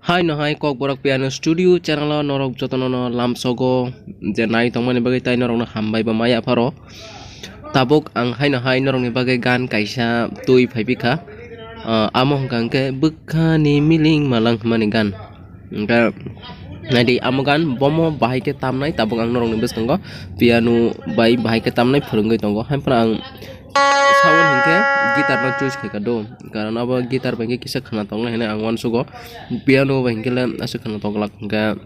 Hai no hai kok borak piano studio channel norok jotono no lamsogo je nai tongmani bagai tai norok no hambai ba maya pharo tabuk ang hai no hai norok ni bagai gan kaisa tui phaipika amo hangke bukhani miling malang mani gan engka nadi amogan bomo bahai ke tamnai tabuk ang norok ni beskango piano bai bahai ke tamnai phurungoi tongo hampra ang sawan hingke gitar no choose khai do karon abo gitar bangke kisa khana tongo hene ang wan sugo piano bangke le asu khana tonglak hingke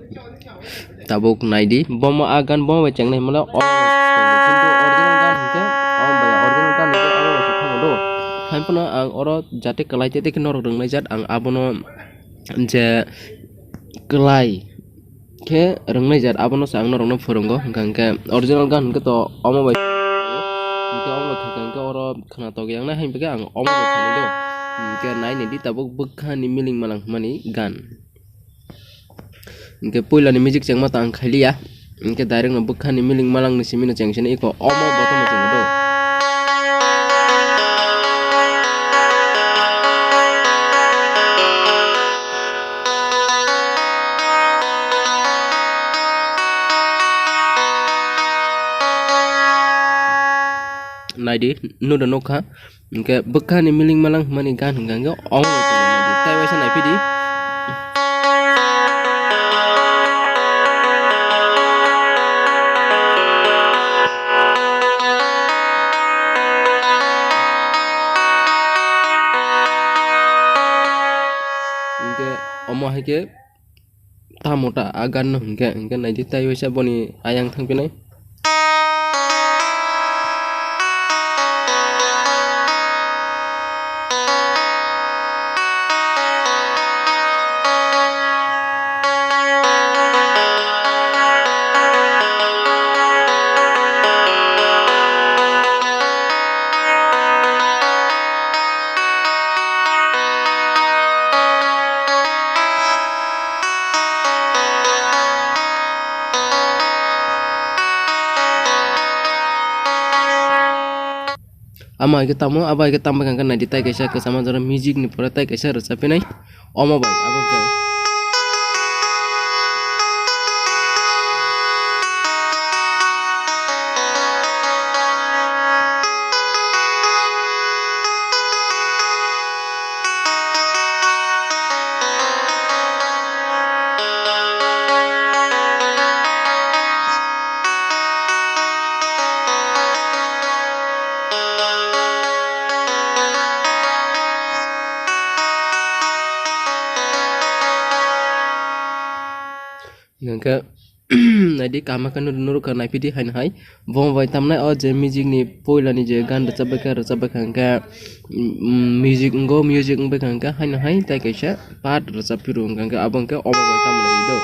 tabuk naidi bomo agan bomo bai chengnai mala কিন্তু original gan hingke original gan hingke abo bai khana do hampra ang oro jate kalai tete ke norok rongnai jat ang abono je kalai ke rongnai jat abono sa ang norok no phurungo hingke original gan hingke to omo bai ke omo khangke oro khana to yang na hain bega ang omo khani do ke nai ni di tabuk bukhani miling malang mani gan ke poila ni music chengma ta ang khailia ke direct no bukhani miling malang ni simina chengshene iko omo bottom cheng do naidi nuda nokha ke bukhani miling malang mani gan hingga omo cheng naidi tai waisa nai pidi omo haike tamota agan no hingke naidi tai waisa boni ayang thangpinai ama ke tamu aba ke tambah kan nadi tai kaisa ke sama jara music ni pura tai kaisa rochape nai omo bai abo ke ngangka nadi kama kan nuru kan nai pidi hain hai bom bai tamnai o je music ni poila ni je gan rachaba khangka music ngbe khangka hain hai tai kaisa part rachapiru ngangka abangka omo bai tamnai do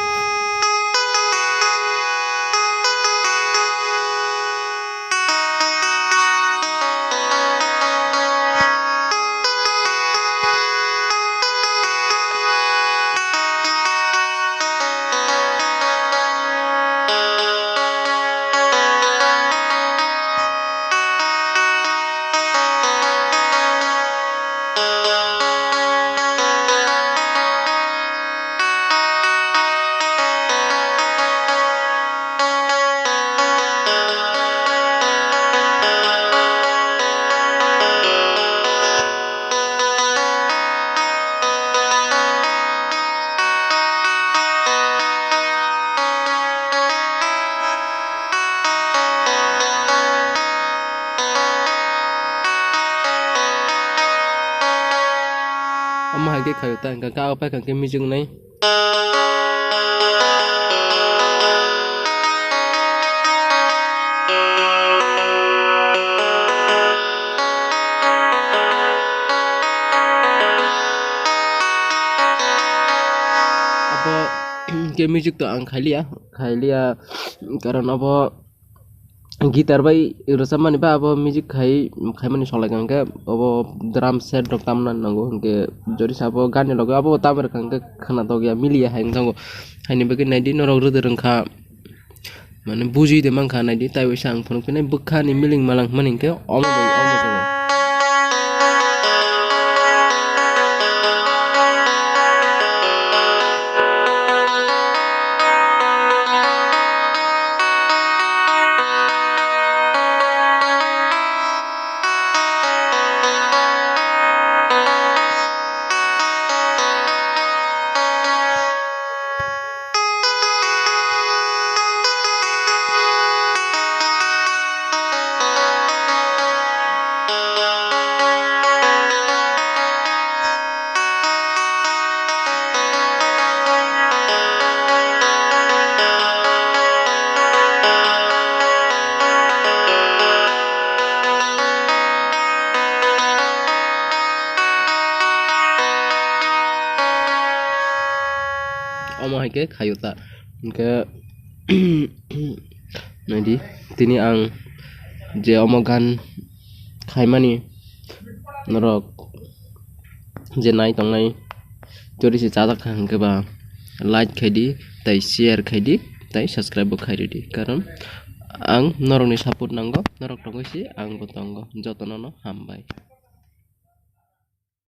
amma hage khayo ta ka apa kan ke music nai apa ke music to ang khailia karon abo gitar bai rosamani ba abo music khaimani solagang ke abo drum set rok tamna nango ke jori sabo gan logo abo tamer kangke khana to ya milia haing tango haini bagi naidi norok rudereng kha mane buji de mang kha naidi tai wisa ang phone pinai bukhani miling malang maning ke omo jango omo haike khayota ke nadi tini ang je omo gan khaimani norok je nai tongnai jori se chajak hangke ba like khaidi tai share khaidi tai subscribe bo khaidi karon ang norok ni support nango norok tongo si ang bo tongo jotono no hambai.